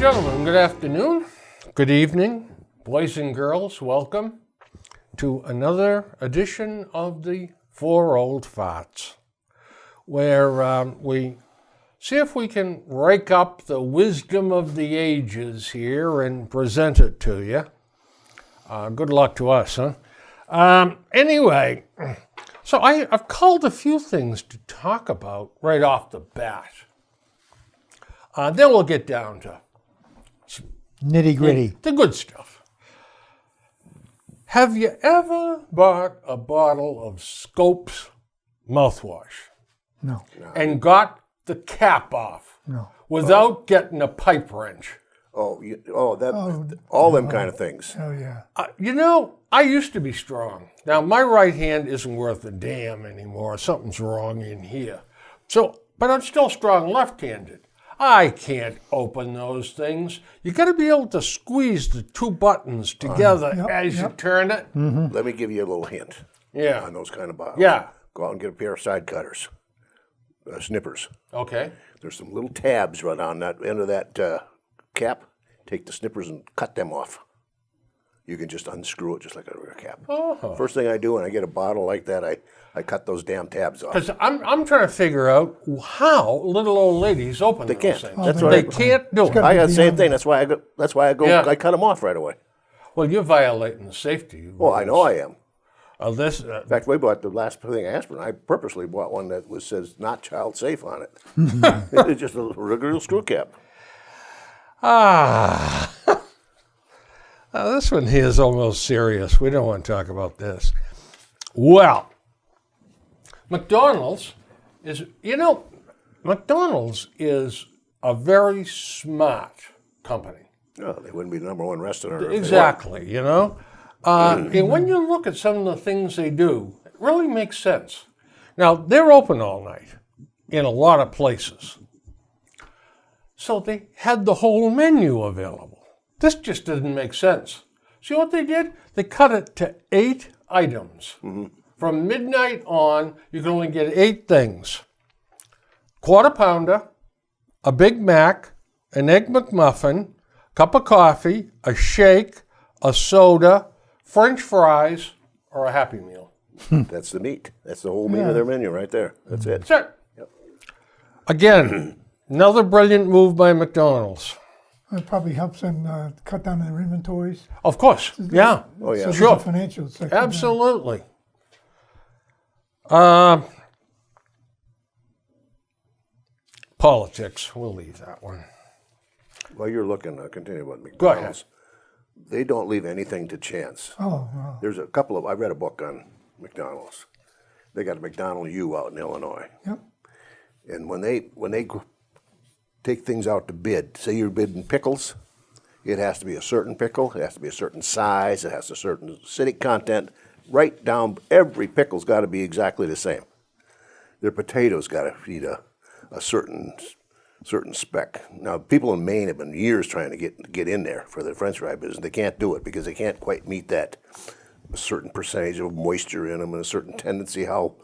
gentlemen, good afternoon, good evening, boys and girls, welcome to another edition of the Four Old Farts, where we see if we can rake up the wisdom of the ages here and present it to you. Good luck to us, huh? Anyway, so I've called a few things to talk about right off the bat. Then we'll get down to nitty-gritty. The good stuff. Have you ever bought a bottle of Scope's mouthwash? No. And got the cap off? No. Without getting a pipe wrench? All them kind of things. Oh, yeah. I used to be strong. Now, my right hand isn't worth a damn anymore. Something's wrong in here. But I'm still strong left-handed. I can't open those things. You got to be able to squeeze the two buttons together as you turn it. Mm-hmm. Let me give you a little hint. Yeah. On those kind of bottles. Yeah. Go out and get a pair of side cutters, snippers. Okay. There's some little tabs right on that end of that cap. Take the snippers and cut them off. You can just unscrew it just like a rear cap. Oh. First thing I do when I get a bottle like that, I cut those damn tabs off. Because I'm trying to figure out how little old ladies open those can't. things. That's They can't do it. I got the same thing. That's why I go. Yeah. I cut them off right away. Well, you're violating the safety rules. Well, I know I am. In fact, we bought the last thing aspirin. I purposely bought one that says not child safe on it. It's just a regular screw cap. Now, this one here is almost serious. We don't want to talk about this. Well, McDonald's is a very smart company. No, they wouldn't be the number one restaurant. Exactly, And when you look at some of the things they do, it really makes sense. Now, they're open all night in a lot of places. So they had the whole menu available. This just didn't make sense. See what they did? They cut it to 8 items. Mm-hmm. From midnight on, you can only get 8 things. Quarter pounder, a Big Mac, an Egg McMuffin, cup of coffee, a shake, a soda, French fries, or a Happy Meal. That's the meat. That's the whole meat of their menu right there. That's it. That's it. Yep. Again, another brilliant move by McDonald's. It probably helps them cut down their inventories. Of course, yeah. Oh, yeah. So Sure. the financial sector. Absolutely. Politics, we'll leave that one. While you're looking, continue with Go ahead. McDonald's. They don't leave anything to chance. Oh, wow. There's a couple of. I read a book on McDonald's. They got a McDonald U out in Illinois. Yep. And when they take things out to bid, say you're bidding pickles, it has to be a certain pickle, it has to be a certain size, it has a certain acidic content. Right down, every pickle's got to be exactly the same. Their potatoes got to feed a certain spec. Now, people in Maine have been years trying to get in there for the French fry business. They can't do it because they can't quite meet that a certain percentage of moisture in them and a certain tendency how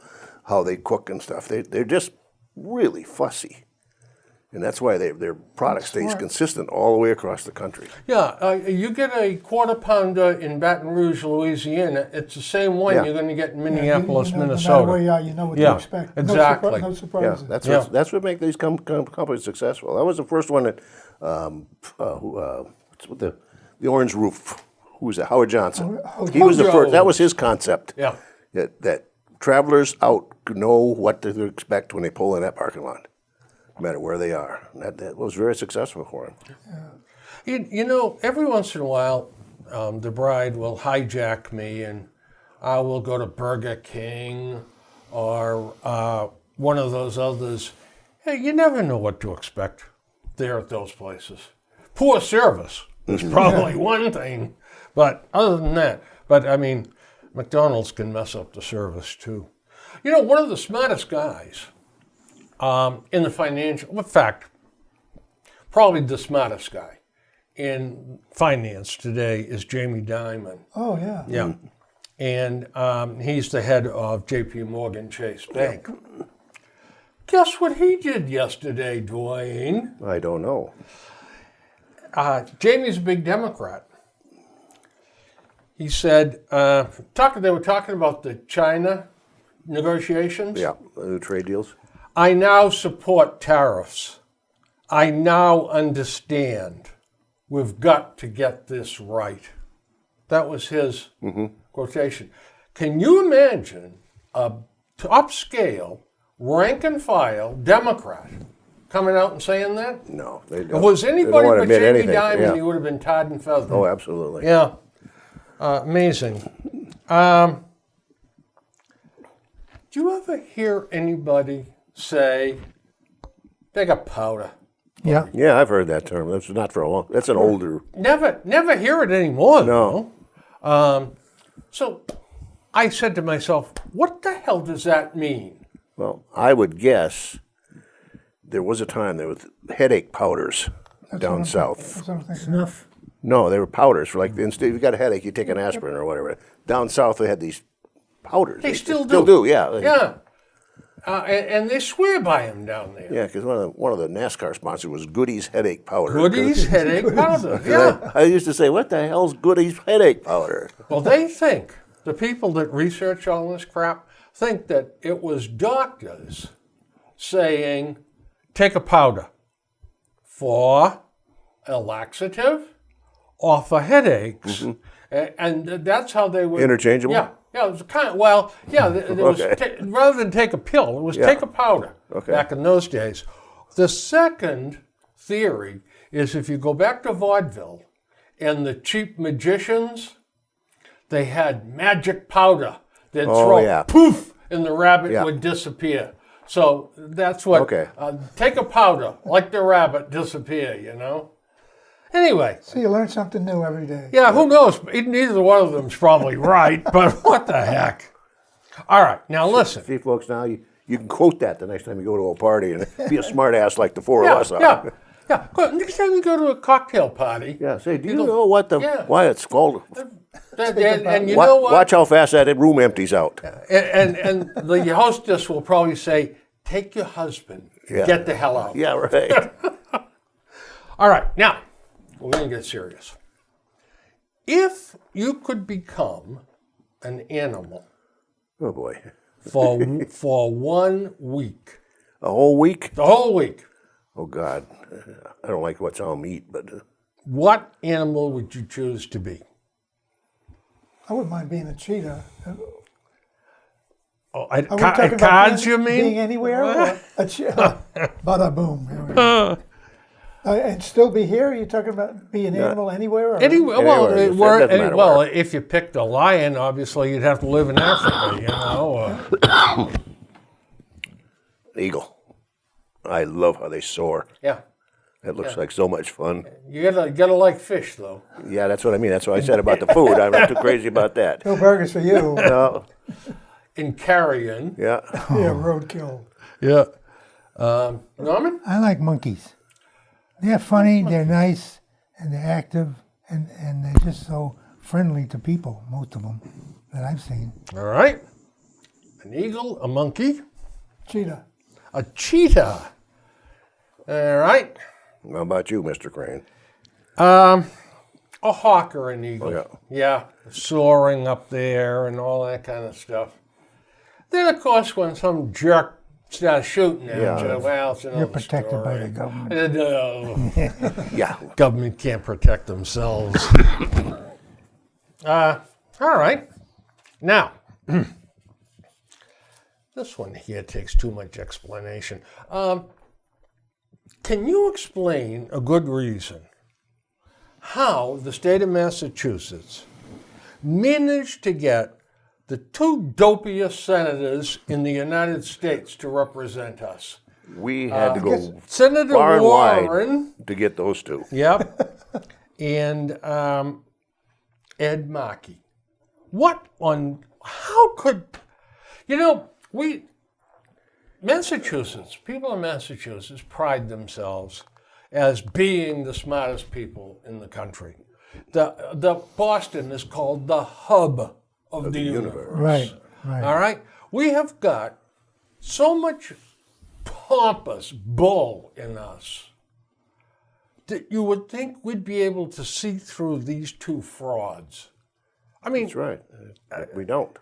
they cook and stuff. They're just really fussy. And that's why their product stays consistent all the way across the country. Yeah, you get a quarter pounder in Baton Rouge, Louisiana, it's the same one you're going to get in Minneapolis, Minnesota. No matter where you are, you know what to expect. Exactly. No surprises. That's what makes these companies successful. That was the first one that, what's with the orange roof? Who was that? Howard Johnson. He was the first. That was his concept. Yeah. That travelers out know what to expect when they pull in that parking lot, no matter where they are. That was very successful for him. Yeah. Every once in a while, the bride will hijack me and I will go to Burger King or one of those others. Hey, you never know what to expect there at those places. Poor service is probably one thing, but other than that, McDonald's can mess up the service too. One of the smartest guys in the financial, in fact, probably the smartest guy in finance today is Jamie Dimon. Oh, yeah. Yeah. And he's the head of J.P. Morgan Chase Bank. Guess what he did yesterday, Duane? I don't know. Jamie's a big Democrat. He said, they were talking about the China negotiations. Yeah, the new trade deals. I now support tariffs. I now understand. We've got to get this right. That was his quotation. Can you imagine a upscale, rank and file Democrat coming out and saying that? No, they If don't. it was They don't anybody wanna but admit Jamie anything, Dimon, yeah. he would have been tarred and feathered. Oh, absolutely. Yeah. Amazing. Do you ever hear anybody say they got powder? Yeah. Yeah, I've heard that term. That's not for a long. That's an older. Never hear it anymore. No. Though. So I said to myself, what the hell does that mean? Well, I would guess there was a time there was headache powders down south. That's what I'm thinking. Snuff. No, they were powders for like instead if you got a headache, you take an aspirin or whatever. Down south, they had these powders. They still do. Still do, yeah. Yeah. And they swear by them down there. Yeah, because one of the NASCAR sponsors was Goody's headache powder. Goody's headache powder. Yeah. I used to say, "What the hell's Goody's headache powder?" Well, they think, the people that research all this crap, think that it was doctors saying, take a powder for a laxative or for headaches. And that's how they would... Interchangeable? Yeah. Yeah, it was kind of, well, yeah, there was Okay. rather than take a pill, it was take a powder Okay. back in those days. The second theory is if you go back to vaudeville and the cheap magicians, they had magic powder. They'd throw yeah. poof, and the rabbit Yeah. would disappear. So that's what, Okay. Take a powder, like the rabbit, disappear, you know? Anyway. So you learn something new every day. Yeah, who knows? Neither one of them's probably right, but what the heck? All right, now listen. See, folks, now you can quote that the next time you go to a party and be a smart ass like the four of us are. Yeah. Well, next time you go to a cocktail party, Yeah, say, do you know what why it's called? and you know what? Watch how fast that room empties out. And the hostess will probably say, take your husband, Yeah. get the hell out. Yeah, right. All right, now, we're going to get serious. If you could become an animal Oh boy, for 1 week, a whole week? the whole week, Oh God, I don't like what's on meat, but what animal would you choose to be? I wouldn't mind being a cheetah. Oh, Are we talking about cards, being, you mean? being anywhere? Or a cheetah? Bada boom. Here we go. And still be here? Are you talking about being an animal anywhere? Or? Anywhere, well, Anywhere, it doesn't matter well, where. if you picked a lion, obviously you'd have to live in Africa, you know. eagle. I love how they soar. Yeah, That looks like so much fun. you gotta like fish though. Yeah, that's what I mean. That's what I said about the food. I'm not too crazy about that. No burgers for you. No, In carrion. yeah. Yeah, roadkill. Yeah. Norman? I like monkeys. They're funny, they're nice, and they're active, and they're just so friendly to people, most of them that I've seen. All right. An eagle, a monkey, Cheetah. a cheetah. All right. How about you, Mr. Crane? A hawk or an eagle. Oh, Yeah, soaring up there and all that kind of stuff. Then, of course, when some jerk starts shooting at Yeah. you, well, it's another You're protected by story. the government. Yeah. Government can't protect themselves. All right. Now, this one here takes too much explanation. Can you explain a good reason how the state of Massachusetts managed to get the two dopiest senators in the United States to represent us? We had to go Senator far and Warren. wide to get those two. Yep. And Ed Markey. How could, people in Massachusetts pride themselves as being the smartest people in the country. The Boston is called the hub of the universe. Right, right. All right? We have got so much pompous bull in us. that you would think we'd be able to see through these two frauds. I mean, That's right. We don't.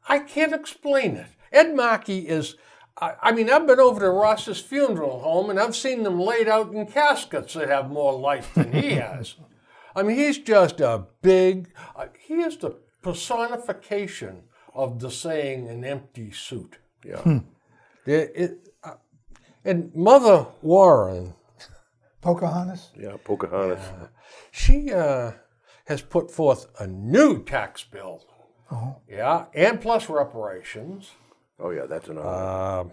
I can't explain it. Ed Markey is, I mean, I've been over to Ross's funeral home and I've seen them laid out in caskets that have more life than he has. I mean, he's just a big, he is the personification of the saying an empty suit. Yeah. And Mother Warren, Pocahontas. Yeah, Pocahontas. she has put forth a new tax bill. Yeah, and plus reparations. Oh yeah, that's another.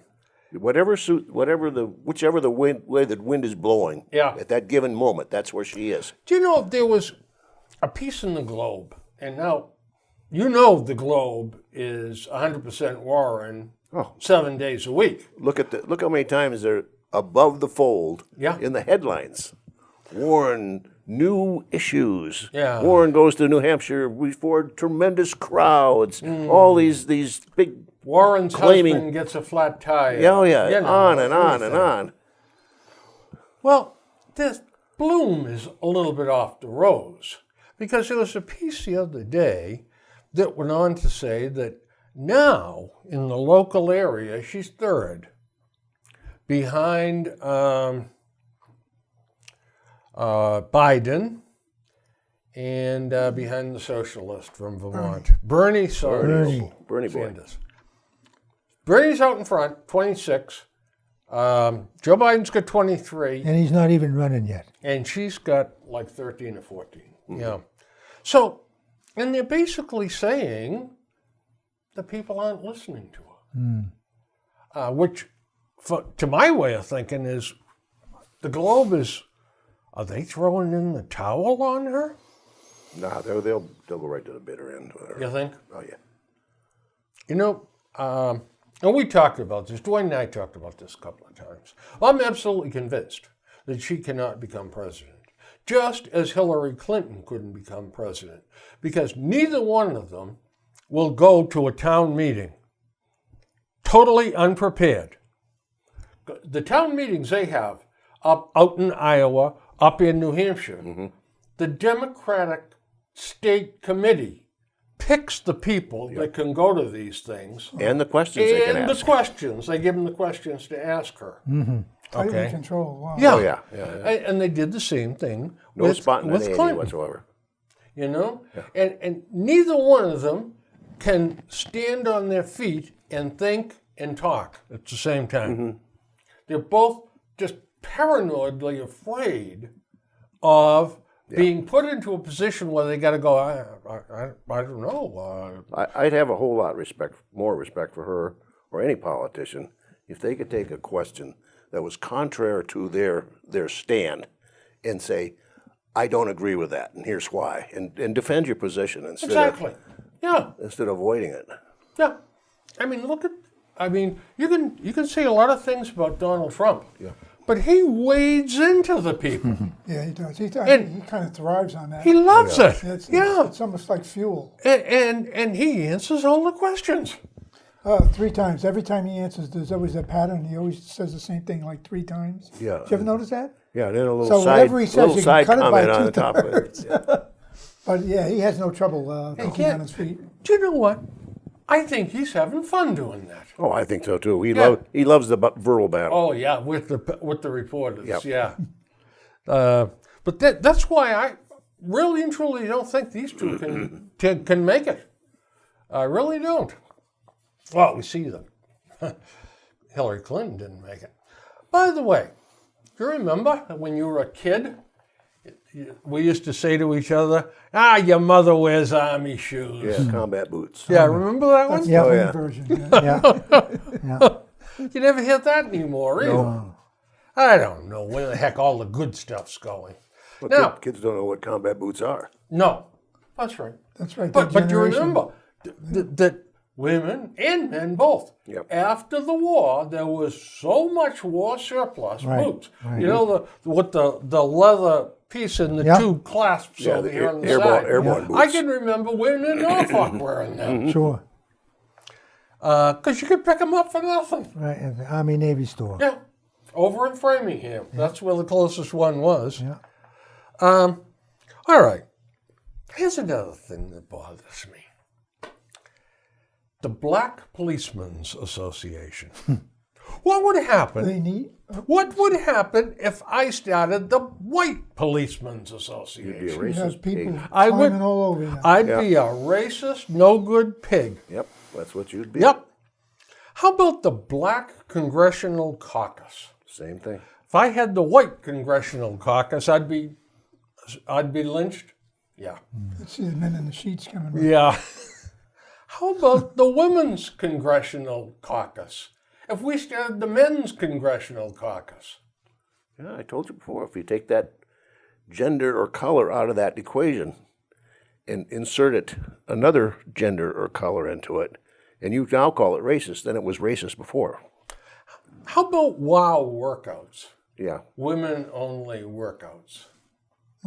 Whichever the way the wind is blowing. Yeah. At that given moment, that's where she is. Do you know if there was a piece in the Globe, and now you know the Globe is 100% Warren, 7 days a week. Look how many times they're above the fold. Yeah. In the headlines. Warren new issues. Yeah. Warren goes to New Hampshire before tremendous crowds. All these big. Warren's claiming- husband gets a flat tire. Yeah, You know, on and on and everything. on. Well, this bloom is a little bit off the rose because there was a piece the other day that went on to say that now in the local area she's third behind Biden and behind the socialist from Vermont, Bernie Sanders. Bernie boy. Sanders. Bernie's out in front, 26. Joe Biden's got 23. And he's not even running yet. And she's got like 13 or 14. Yeah. So, and they're basically saying the people aren't listening to her. Which, to my way of thinking, is the Globe is, are they throwing in the towel on her? Nah, they'll go right to the bitter end. Whatever. You think? Oh yeah. You know, and we talked about this, Duane and I talked about this a couple of times. I'm absolutely convinced that she cannot become president, just as Hillary Clinton couldn't become president, because neither one of them will go to a town meeting totally unprepared. The town meetings they have out in Iowa, up in New Hampshire, the Democratic State Committee picks the people that can go to these things. And the questions they can And ask. the questions. They give them the questions to ask her. Tightly controlled. Wow. Yeah. Oh yeah. And they did the same thing No with spontaneity Clinton. whatsoever. You know? And neither one of them can stand on their feet and think and talk at the same time. They're both just paranoidly afraid of being put into a position where they got to go, I don't know. I'd have a whole lot more respect for her or any politician if they could take a question that was contrary to their stand and say, I don't agree with that, and here's why, and defend your position instead Exactly. Yeah. instead of avoiding it. Yeah. I mean, you can say a lot of things about Donald Trump. Yeah. But he wades into the people. Yeah, he does. He And- kind of thrives on that. He loves it. It's almost like fuel. And he answers all the questions. 3 times. Every time he answers, there's always a pattern. He always says the same thing like 3 times. Yeah. Did you ever notice that? Yeah, then a little So side, whatever he says, little you can side cut it by comment on the top of it. 2/3. But yeah, he has no trouble thinking on his feet. Do you know what? I think he's having fun doing that. Oh, I think so too. Yeah. He loves the verbal battle. Oh yeah, with the reporters. Yep. Yeah. But that's why I really and truly don't think these two can make it. I really don't. Well, we see them. Hillary Clinton didn't make it. By the way, do you remember when you were a kid? We used to say to each other, your mother wears army shoes. Yeah, combat boots. Yeah, remember that one? That's Yeah. the Oh, yeah. version. Yeah. Yeah. You never hear that anymore, either. I don't know where the heck all the good stuff's going. But Now- kids don't know what combat boots are. No, that's right. That's right. But that you generation. remember that women and men both, Yep. after the war, there was so much war surplus Right, boots. right. You know, with the leather piece and the Yep. 2 clasps Yeah, over the here on the airborne- side. airborne I boots. can remember women in Norfolk wearing them. Sure. Because you could pick them up for nothing. Right, at the Army Navy store. Yeah. over in Framingham. That's where the closest one was. Yeah. All right. Here's another thing that bothers me. The Black Policemen's Association. What would happen? They need. What would happen if I started the White Policemen's You'd be a Association? You have racist people pig. I would- climbing all over you. I'd be a racist, no good pig. Yep, that's what you'd be. Yep. How about the Black Congressional Caucus? Same thing. If I had the White Congressional Caucus, I'd be lynched. Yeah. See the men in the sheets coming. Right. Yeah. How about the Women's Congressional Caucus? If we started the Men's Congressional Caucus? Yeah, I told you before, if you take that gender or color out of that equation and insert it, another gender or color into it, and you now call it racist, then it was racist before. How about WOW workouts? Yeah. Women only workouts.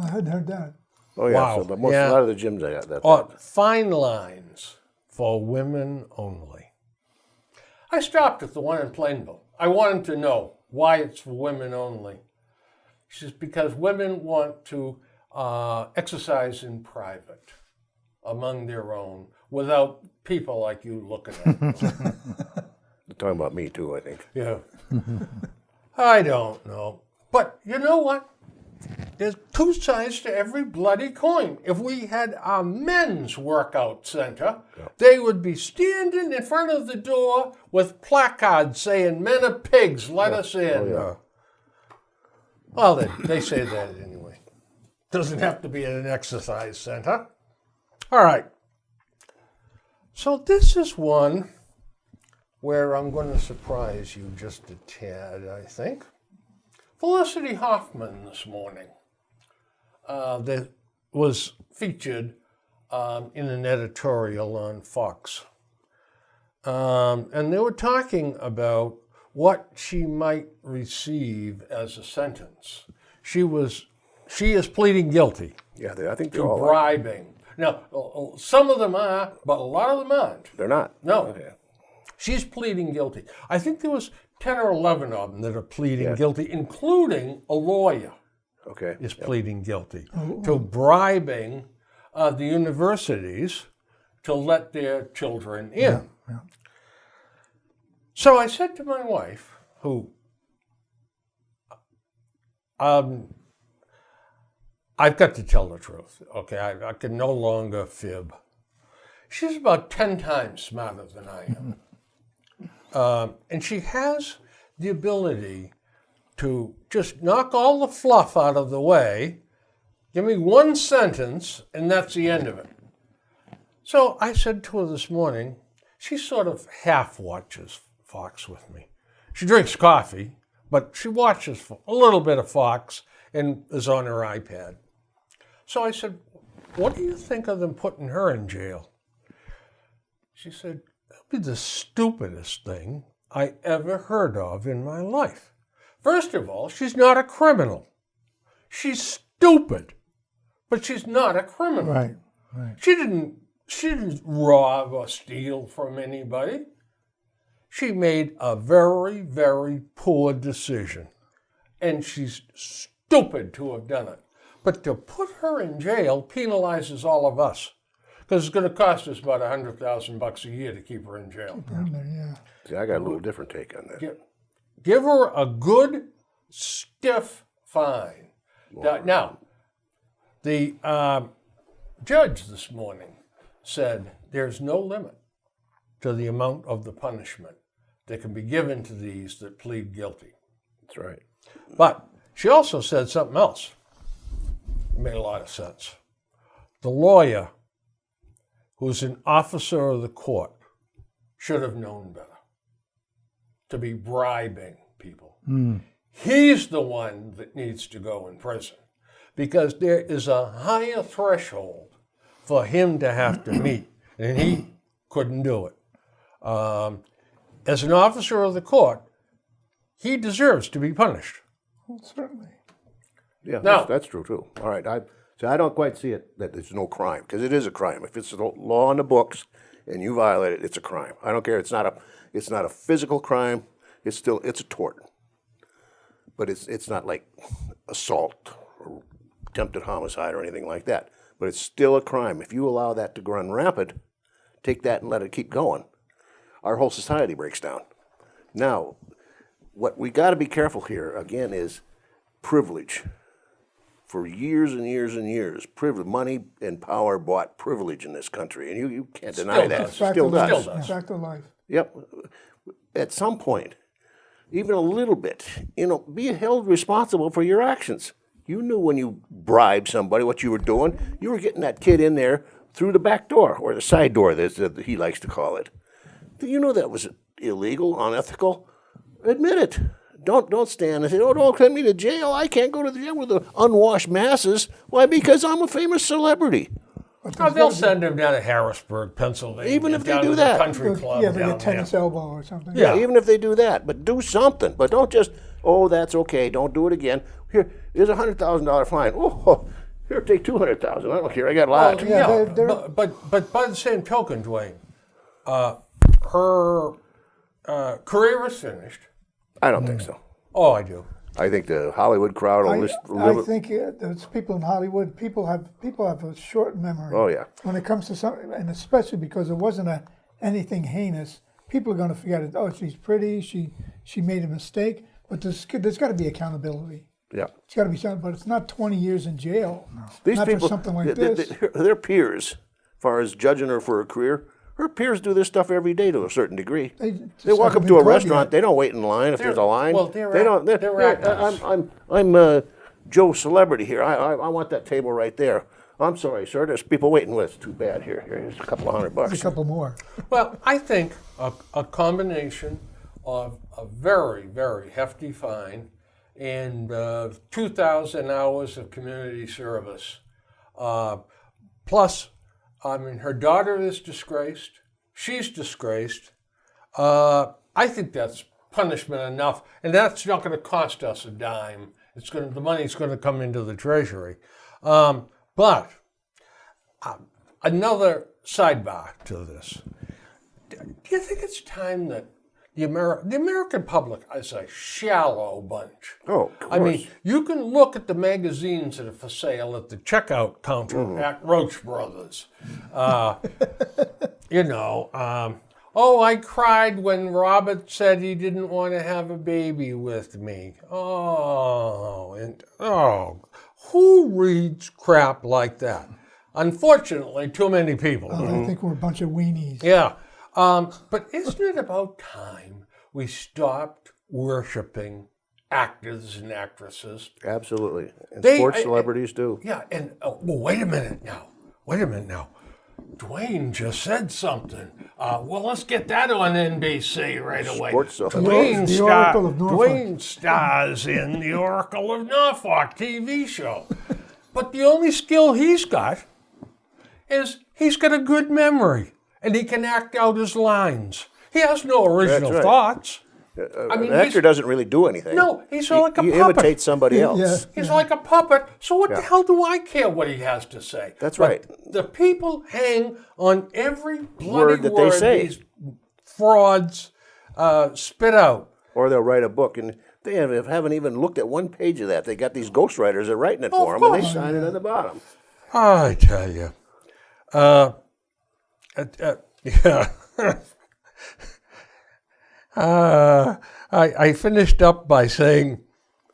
I hadn't heard that. Oh, yeah. Wow. So, but most, Yeah. a lot of the gyms, they got that. Or fine lines for women only. I stopped at the one in Plainville. I wanted to know why it's for women only. She says, because women want to exercise in private, among their own, without people like you looking at them. They're talking about me, too, I think. Yeah. I don't know. But you know what? There's two sides to every bloody coin. If we had a men's workout center, they would be standing in front of the door with placards saying, "Men are pigs, let us in." Well, they say that anyway. Doesn't have to be at an exercise center. All right. So this is one where I'm going to surprise you just a tad, I think. Felicity Hoffman this morning that was featured in an editorial on Fox. And they were talking about what she might receive as a sentence. She is pleading guilty Yeah, I think they're to all bribing. Now, some of them are, but a lot of them aren't. They're not. No. Okay. She's pleading guilty. I think there was 10 or 11 of them that are pleading guilty, including a lawyer Okay. is pleading guilty to bribing the universities to let their children in. So I said to my wife, who I've got to tell the truth, okay? I can no longer fib. She's about 10 times smarter than I am. And she has the ability to just knock all the fluff out of the way, give me one sentence, and that's the end of it. So I said to her this morning, she sort of half watches Fox with me. She drinks coffee, but she watches a little bit of Fox and is on her iPad. So I said, what do you think of them putting her in jail? She said, that'd be the stupidest thing I ever heard of in my life. First of all, she's not a criminal. She's stupid, but she's not a criminal. Right. She didn't rob or steal from anybody. She made a very, very poor decision, and she's stupid to have done it. But to put her in jail penalizes all of us, because it's going to cost us about $100,000 a year to keep her in jail. Yeah. See, I got a little different take on that. Give her a good, stiff fine. Now, the judge this morning said there's no limit to the amount of the punishment that can be given to these that plead guilty. That's right. But she also said something else. It made a lot of sense. The lawyer, who's an officer of the court, should have known better to be bribing people. He's the one that needs to go in prison because there is a higher threshold for him to have to meet, and he couldn't do it. As an officer of the court, he deserves to be punished. Well, certainly. Yeah, Now- that's true too. All right, I don't quite see it that there's no crime because it is a crime. If it's a law in the books and you violate it, it's a crime. I don't care. It's not a physical crime. It's a tort. but it's not like assault or attempted homicide or anything like that. But it's still a crime. If you allow that to run rampant, take that and let it keep going, our whole society breaks down. Now, what we got to be careful here, again, is privilege. For years and years and years, money and power bought privilege in this country, and you can't deny Still that. does. Still does. Still does. Fact of life. Yep. At some point, even a little bit, be held responsible for your actions. You knew when you bribed somebody what you were doing. You were getting that kid in there through the back door, or the side door, that he likes to call it. You know that was illegal, unethical. Admit it. Don't stand and say, "Oh, don't send me to jail. I can't go to the jail with the unwashed masses." Why? Because I'm a famous celebrity. Oh, they'll send him down to Harrisburg, Pennsylvania. Even if they down do to that. the country club Yeah, they down get tennis there. elbow or something. Yeah. Even if they do that, but do something. But don't just, "Oh, that's okay. Don't do it again. Here's $100,000 fine. Oh, here, take $200,000. I don't care. I got a lot." yeah, Yeah, they're- but by the same token, Duane, her career is finished. I don't think so. Oh, I do. I think the Hollywood crowd will I think there's people in Hollywood. People have a short memory. Oh, yeah. When it comes to something, and especially because it wasn't anything heinous, people are going to forget it. Oh, she's pretty. She made a mistake. But there's got to be accountability. Yeah. It's got to be something. But it's not 20 years in jail. These not people, for something like this. Their peers, as far as judging her for a career, her peers do this stuff every day to a certain degree. They They walk just up haven't to a been caught restaurant. yet. They don't wait in line if there's a line. well, they're they don't. they're actors. I'm Joe Celebrity here. I want that table right there. I'm sorry, sir. There's people waiting with. It's too bad. Here's a couple of $100. There's a couple more. Well, I think a combination of a very, very hefty fine and 2,000 hours of community service, plus, I mean, her daughter is disgraced. She's disgraced. I think that's punishment enough, and that's not going to cost us a dime. The money's going to come into the treasury. But another sidebar to this. Do you think it's time that the American public is a shallow bunch? Oh, of I mean, course. you can look at the magazines that are for sale at the checkout counter at Roach Brothers. Oh, I cried when Robert said he didn't want to have a baby with me. Who reads crap like that? Unfortunately, too many people. I think we're a bunch of weenies. Yeah. But isn't it about time we stopped worshiping actors and actresses? Absolutely. And They- sports I- celebrities do. Yeah, and wait a minute now. Duane just said something. Well, let's get that on NBC right away. Sports celebrities. The Oracle of Norfolk. Duane stars in the Oracle of Norfolk TV show. But the only skill he's got is he's got a good memory and he can act out his lines. He has no original That's right. thoughts. An actor doesn't really do anything. No, he's like a he puppet. imitates somebody else. Yeah. He's like a puppet, so what the Yeah. hell do I care what he has to say? That's But right. The people hang on every bloody Word that they say. these frauds spit out. Or they'll write a book, and they haven't even looked at one page of that. They got these ghostwriters that are writing it Oh, for of them, and they course. sign it at the bottom. I tell you. Yeah. I finished up by saying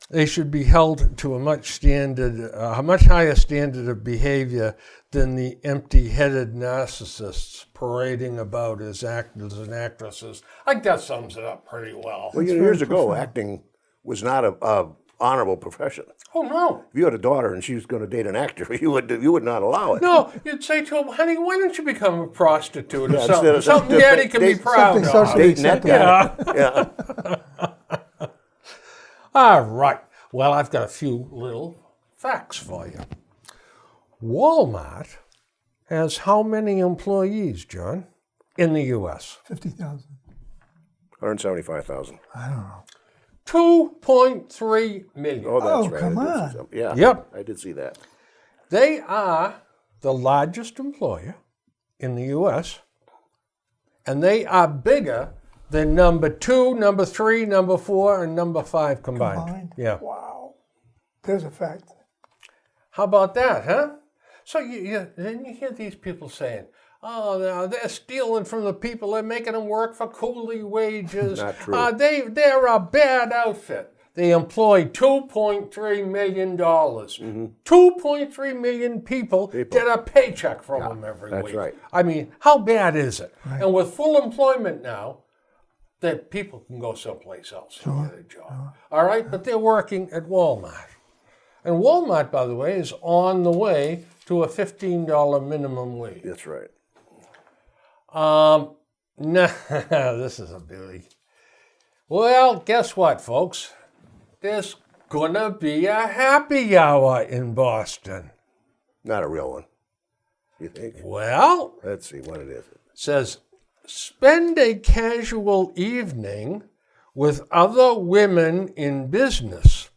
they should be held to a much higher standard of behavior than the empty-headed narcissists parading about as actors and actresses. I think that sums it up pretty well. Well, years ago, acting was not a honorable profession. Oh, no. If you had a daughter and she was going to date an actor, you would not allow it. No, you'd say to him, honey, why don't you become a prostitute or Yeah, something? instead of- Something daddy can be date- proud Something of. socially Dating that acceptable. guy. Yeah. All right. Well, I've got a few little facts for you. Walmart has how many employees, John, in the U.S.? 50,000. 175,000. I don't know. 2.3 million. Oh, that's Oh, right. come I did see on. some- Yeah. Yep. I did see that. They are the largest employer in the U.S., and they are bigger than number 2, number 3, number 4, and number 5 combined. Combined? Yeah. Wow. There's a fact. How about that, huh? So then you hear these people saying, oh, no, they're stealing from the people. They're making them work for coolie wages. Not true. They're a bad outfit. They employ $2.3 million. 2.3 million people get a paycheck from them every that's week. right. I mean, how bad is it? Right. And with full employment now, that people can go someplace else and get a job. All right, but they're working at Walmart. And Walmart, by the way, is on the way to a $15 minimum wage. That's right. Nah, this is a beauty. Well, guess what, folks? There's gonna be a happy hour in Boston. Not a real one. You think? Well, Let's see what it is. it says, spend a casual evening with other women in business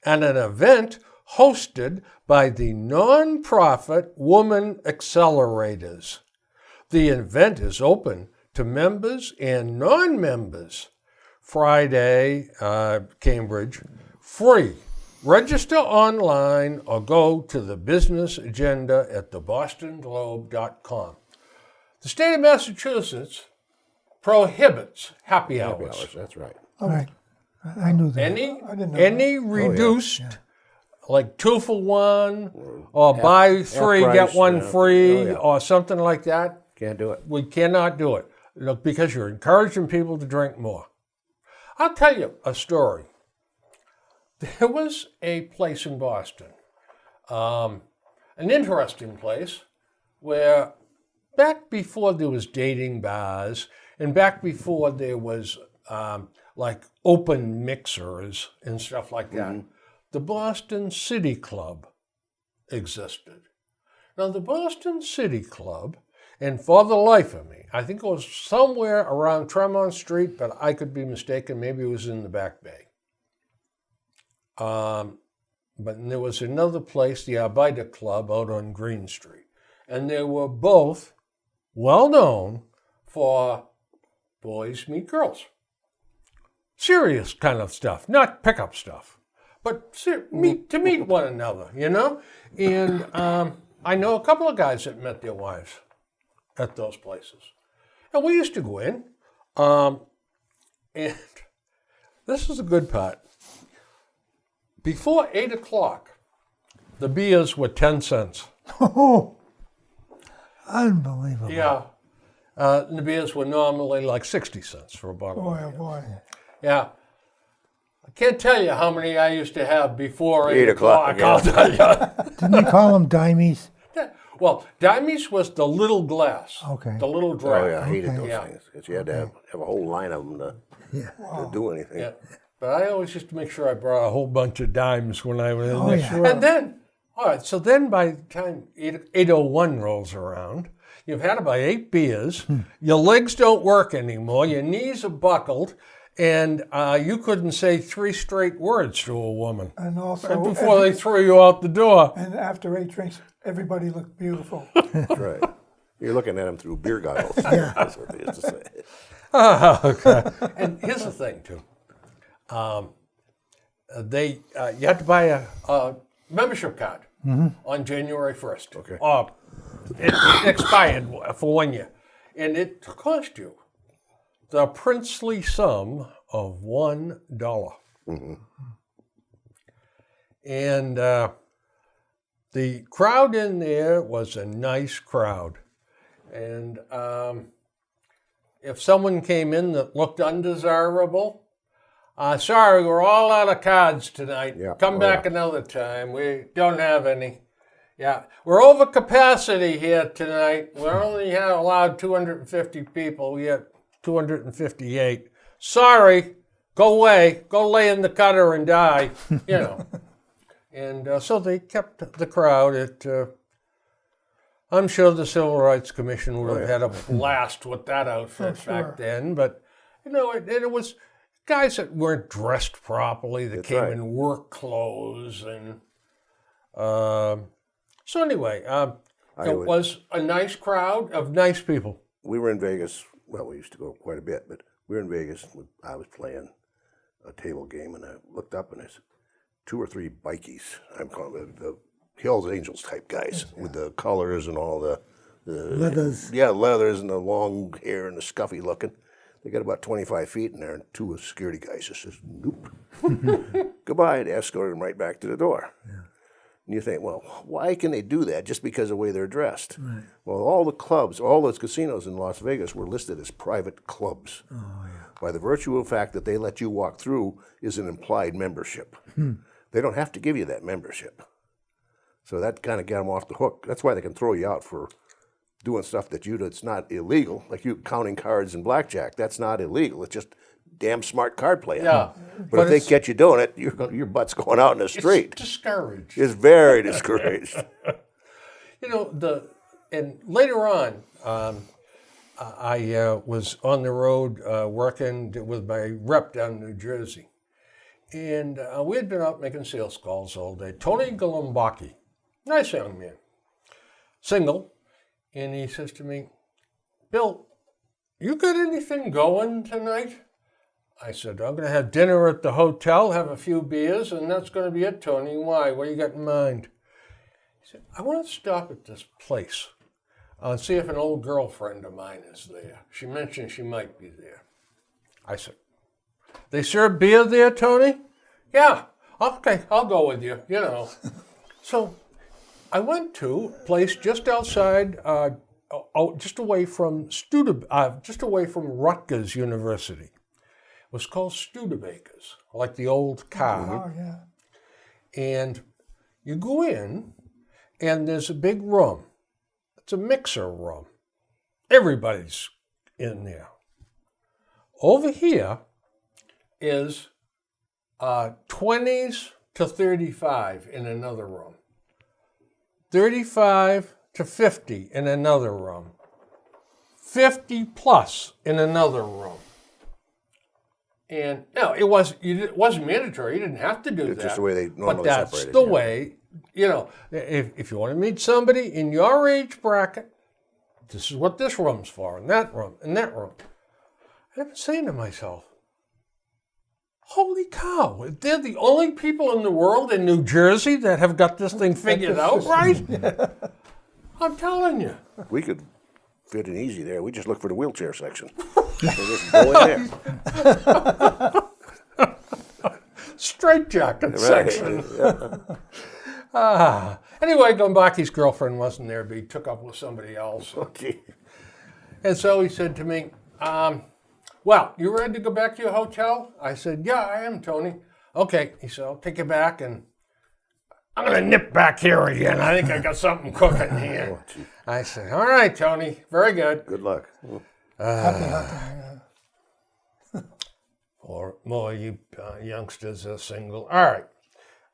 at an event hosted by the nonprofit Woman Accelerators. The event is open to members and non-members. Friday, Cambridge, free. Register online or go to the business agenda at thebostonglobe.com. The state of Massachusetts prohibits happy hours. That's right. All right. I knew that. Any reduced, like 2 for 1, or buy 3, price, get 1 free, Oh, yeah. or something like that. Can't do it. We cannot do it. Look, because you're encouraging people to drink more. I'll tell you a story. There was a place in Boston, an interesting place, where back before there was dating bars and back before there was like open mixers and stuff like that, the Boston City Club existed. Now, the Boston City Club, and for the life of me, I think it was somewhere around Tremont Street, but I could be mistaken. Maybe it was in the Back Bay. But there was another place, the Arbeiter Club, out on Green Street. And they were both well known for boys meet girls. Serious kind of stuff, not pickup stuff, but to meet one another, you know? And I know a couple of guys that met their wives at those places. And we used to go in, and this is the good part. Before 8 o'clock, the beers were 10 cents. Oh, unbelievable. Yeah. The beers were normally like 60 cents for a bottle. Boy, oh boy. Yeah. I can't tell you how many I used to have before 8 o'clock, yeah. I'll tell you. Didn't they call them dimes? Well, Dimes was the little glass. Okay. The little Oh, draft. yeah, I hated those Yeah. things. Because you had to have a whole line of them to do anything. Yeah. But I always used to make sure I brought a whole bunch of dimes when I was in Oh, there. yeah. And then, all right, so then by the time 8:01 rolls around, you've had about 8 beers, your legs don't work anymore, your knees are buckled, and you couldn't say 3 straight words to a woman And also, before they threw you out the door. and after 8 drinks, everybody looked beautiful. That's right. You're looking at them through beer goggles. That's what they used to say. Okay. And here's the thing, too. You had to buy a membership card on January 1st. Okay. It expired for 1 year. And it cost you the princely sum of $1. And the crowd in there was a nice crowd. And if someone came in that looked undesirable, sorry, we're all out of cards tonight. Yeah. Come Oh, back yeah. another time. We don't have any. Yeah, we're over capacity here tonight. We only have allowed 250 people. We had 258. Sorry, go away. Go lay in the gutter and die. You know. And so they kept the crowd at. I'm sure the Civil Rights Commission would have had a blast with that outfit sure. back then, but you know, it was guys that weren't dressed properly, that came right. in work clothes, and so anyway, it was a nice crowd of nice people. We were in Vegas. Well, we used to go quite a bit, but We were in Vegas. I was playing a table game, and I looked up, and there's 2 or 3 bikies. I'm calling them the Hell's Angels type guys with the colors and all the Leathers. Yeah, leathers and the long hair and the scuffy looking. They got about 25 feet in there, and 2 security guys just says, nope. Goodbye. They escorted them right back to the door. Yeah. And you think, well, why can they do that just because of the way they're dressed? Right. Well, all the clubs, all those casinos in Las Vegas were listed as private clubs. Oh, yeah. By the virtue of the fact that they let you walk through is an implied membership. They don't have to give you that membership. So that kind of got them off the hook. That's why they can throw you out for doing stuff that's not illegal, like you counting cards and blackjack. That's not illegal. It's just damn smart card playing. Yeah. But if they catch you doing it, your butt's going out in the street. It's discouraged. It's very discouraged. And later on, I was on the road working with my rep down in New Jersey. And we had been out making sales calls all day. Tony Golombaki, nice young man, single. And he says to me, Bill, you got anything going tonight? I said, I'm going to have dinner at the hotel, have a few beers, and that's going to be it, Tony. Why? What do you got in mind? He said, I want to stop at this place and see if an old girlfriend of mine is there. She mentioned she might be there. I said, they serve beer there, Tony? Yeah. Okay, I'll go with you, So I went to a place just outside, just away from Rutgers University. It was called Studebakers, like the old car. Oh, yeah. And you go in, and there's a big room. It's a mixer room. Everybody's in there. Over here is 20s to 35 in another room. 35 to 50 in another room. 50 plus in another room. And no, it wasn't mandatory. You didn't have to do that. It's just the way they normally But that's separate it, the yeah. way, if you want to meet somebody in your age bracket, this is what this room's for, and that room, and that room. And I'm saying to myself, holy cow, they're the only people in the world in New Jersey that have got this thing figured out, right? I'm telling you. We could fit in easy there. We just look for the wheelchair section. They just go in there. Straight jacket section. Anyway, Gombaki's girlfriend wasn't there, but he took up with somebody else. Okay. And so he said to me, well, you ready to go back to your hotel? I said, yeah, I am, Tony. Okay. He said, I'll take you back, and I'm going to nip back here again. I think I got something cooking here. I said, all right, Tony. Very good. Good luck. Happy hunting. Or more you youngsters are single. All right.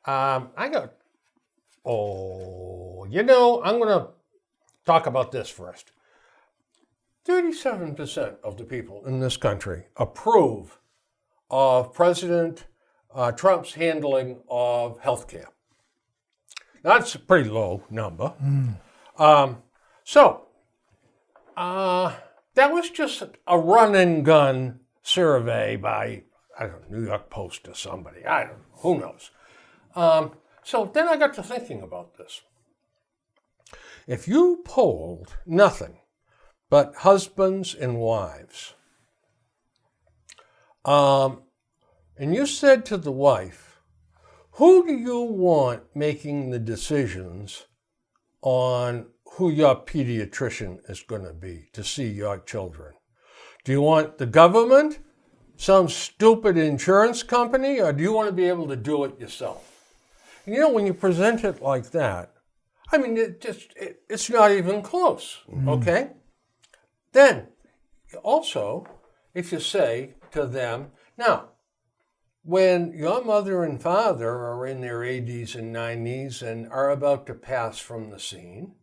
I'm going to talk about this first. 37% of the people in this country approve of President Trump's handling of health care. That's a pretty low number. That was just a run-and-gun survey by, New York Post or somebody. Who knows? So then I got to thinking about this. If you polled nothing but husbands and wives, and you said to the wife, who do you want making the decisions on who your pediatrician is going to be to see your children? Do you want the government, some stupid insurance company, or do you want to be able to do it yourself? When you present it like that, it's not even close, okay? Then, also, if you say to them, now, when your mother and father are in their 80s and 90s and are about to pass from the scene,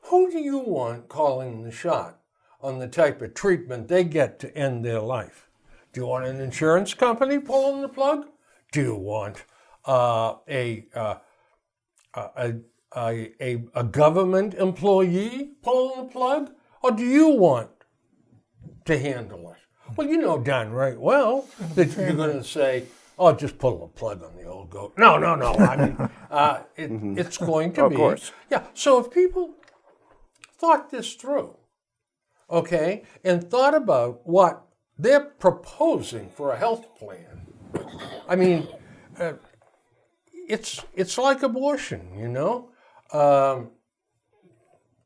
who do you want calling the shot on the type of treatment they get to end their life? Do you want an insurance company pulling the plug? Do you want a government employee pulling the plug? Or do you want to handle it? Well, you know darn right well that you're going to say, "Oh, just pull a plug on the old goat." No, no, no. I mean, it's going to Of be. course. Yeah. So if people thought this through, okay, and thought about what they're proposing for a health plan, I mean, it's like abortion, you know.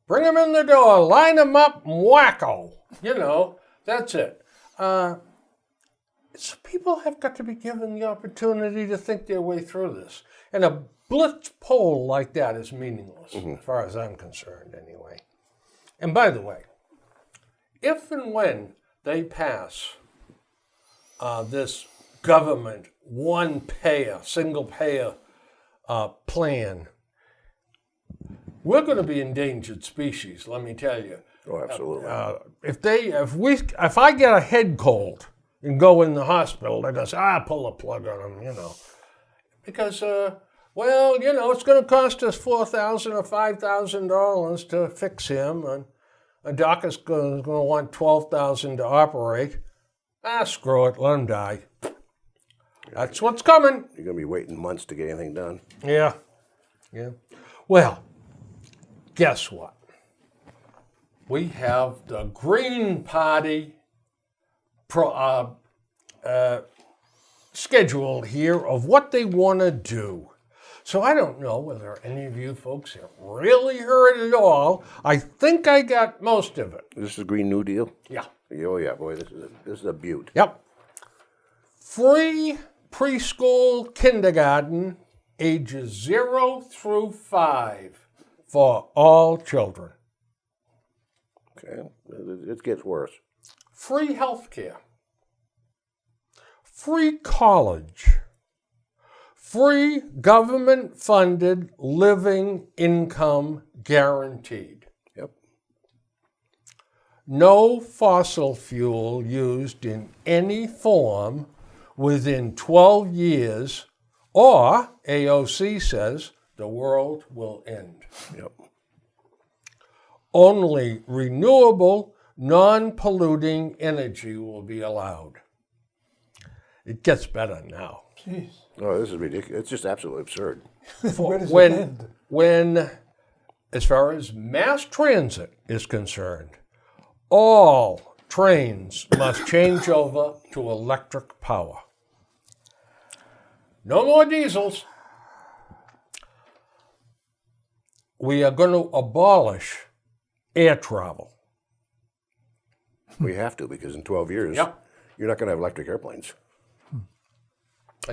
Bring them in the door, line them up, and wacko. You know, that's it. So people have got to be given the opportunity to think their way through this. And a blitz poll like that is meaningless, as far as I'm concerned, anyway. And by the way, if and when they pass this government one-payer, single-payer plan, we're going to be endangered species, let me tell you. Oh, absolutely. If I get a head cold and go in the hospital, they're going to say, pull a plug on them, you know. Because, well, you know, it's going to cost us $4,000 or $5,000 to fix him, and a doc is going to want $12,000 to operate. Screw it, let him die. That's what's coming. You're going to be waiting months to get anything done. Yeah. Well, guess what? We have the Green Party schedule here of what they want to do. So I don't know whether any of you folks have really heard it all. I think I got most of it. This is a Green New Deal? Yeah. Oh, yeah, boy, this is a beaut. Yep. Free preschool kindergarten ages 0 through 5 for all children. Okay, it gets worse. Free health care. Free college. Free government-funded living income guaranteed. Yep. No fossil fuel used in any form within 12 years, or AOC says the world will end. Yep. Only renewable, non-polluting energy will be allowed. It gets better now. Jeez. Oh, this is ridiculous. It's just absolutely absurd. Where does it When, end? when, as far as mass transit is concerned, all trains must change over to electric power. No more diesels. We are going to abolish air travel. We have to, because in 12 years, Yep. you're not going to have electric airplanes.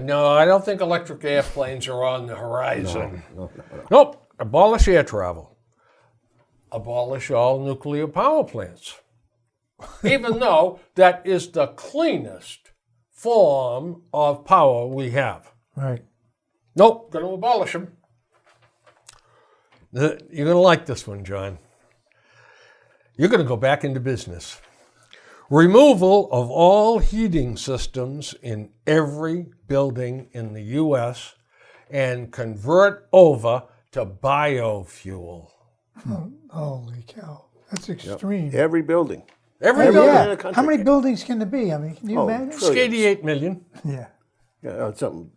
No, I don't think electric airplanes are on the horizon. Nope. Abolish air travel. Abolish all nuclear power plants. Even though that is the cleanest form of power we have. Right. Nope, going to abolish them. You're going to like this one, John. You're going to go back into business. Removal of all heating systems in every building in the U.S. and convert over to biofuel. Holy cow. That's extreme. Every building. Every Yeah. building. in the country. How many buildings can there be? I mean, can you Oh, imagine? trillions. 88 million. Yeah. Yeah, it's something.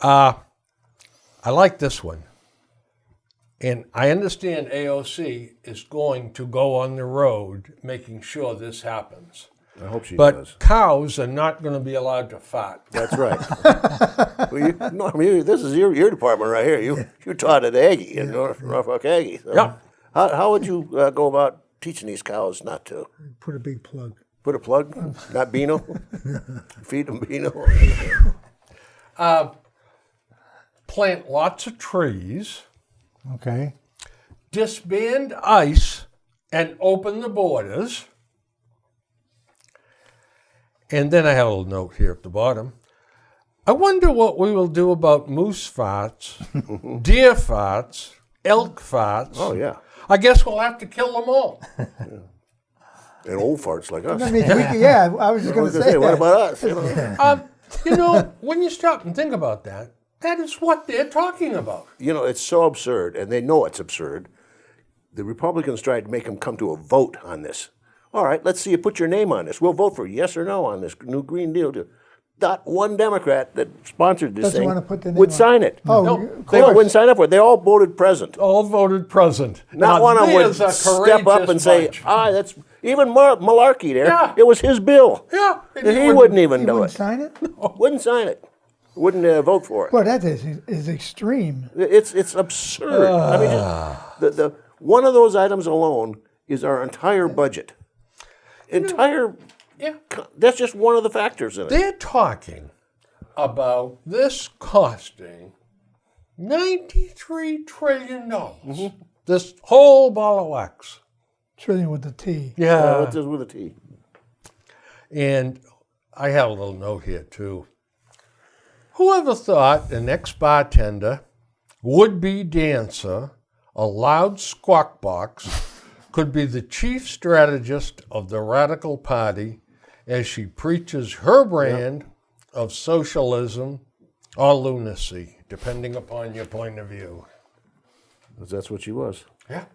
I like this one. And I understand AOC is going to go on the road making sure this happens. I hope she But does. cows are not going to be allowed to fart. That's right. This is your department right here. You taught at Aggie, in Norfolk Aggie. So Yep. How would you go about teaching these cows not to? Put a big plug. Put a plug? Not Beano? Feed them Beano? Plant lots of trees, Okay. disband ICE, and open the borders. And then I have a little note here at the bottom. I wonder what we will do about moose farts, deer farts, elk farts. Oh, yeah. I guess we'll have to kill them all. And old farts like us. I mean, yeah, I was just going to say What that. about us? You know? When you stop and think about that, that is what they're talking about. It's so absurd, and they know it's absurd. The Republicans tried to make them come to a vote on this. All right, let's see you put your name on this. We'll vote for yes or no on this new Green Deal. Not one Democrat that sponsored this Doesn't thing want to put their name would on it. sign it. Oh, No, of They course. wouldn't sign up for it. They all voted present. All voted present. Not Now, one of them would there's a step up and courageous say, bunch. that's even Malarkey there. Yeah. It was his bill. Yeah, And he wouldn't even He do wouldn't it. sign it? Wouldn't sign it. Wouldn't vote for it. Well, that is extreme. It's absurd. I mean, the one of those items alone is our entire budget. Yeah. That's just one of the factors in it. They're talking about this costing $93 trillion. This whole ball of wax. Trillion with the T. Yeah. What's this with a T? And I have a little note here too. Whoever thought an ex-bartender, would-be dancer, a loud squawk box could be the chief strategist of the radical party as she preaches her brand of socialism or lunacy, depending upon your point of view. 'Cause that's what she was. Yeah.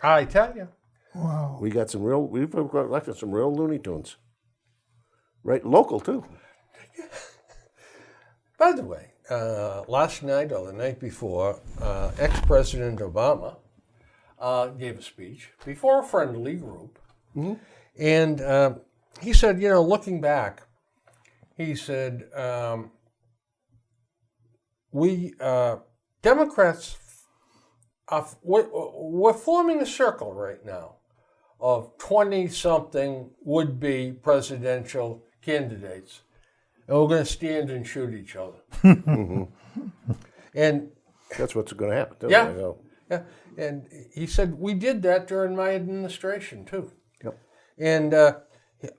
I tell you. Wow. We've elected some real Looney Tunes. Right, local too. By the way, last night or the night before, ex-President Obama gave a speech before a friendly group. And he said, looking back, he said, we Democrats, we're forming a circle right now of 20-something would-be presidential candidates. And we're going to stand and shoot each other. And That's what's going to happen. Yeah. I know. yeah, and he said we did that during my administration too. Yep. And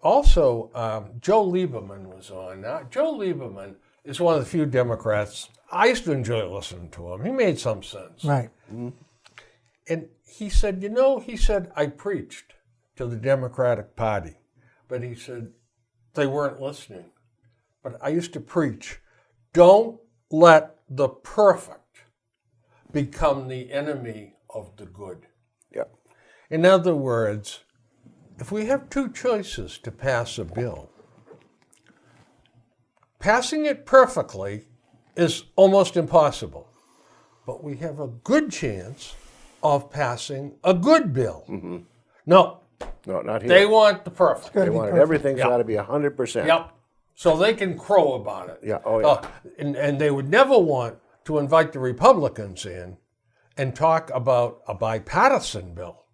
also, Joe Lieberman was on. Now, Joe Lieberman is one of the few Democrats. I used to enjoy listening to him. He made some sense. Right. And he said, I preached to the Democratic Party, but he said they weren't listening. But I used to preach, don't let the perfect become the enemy of the good. Yep. In other words, if we have two choices to pass a bill, passing it perfectly is almost impossible. But we have a good chance of passing a good bill. No, No, not here. they want the perfect. Gotta They be wanted perfect. everything's Yeah. got to be 100%. Yep. So they can crow about it. Yeah, oh, yeah. And they would never want to invite the Republicans in and talk about a bipartisan bill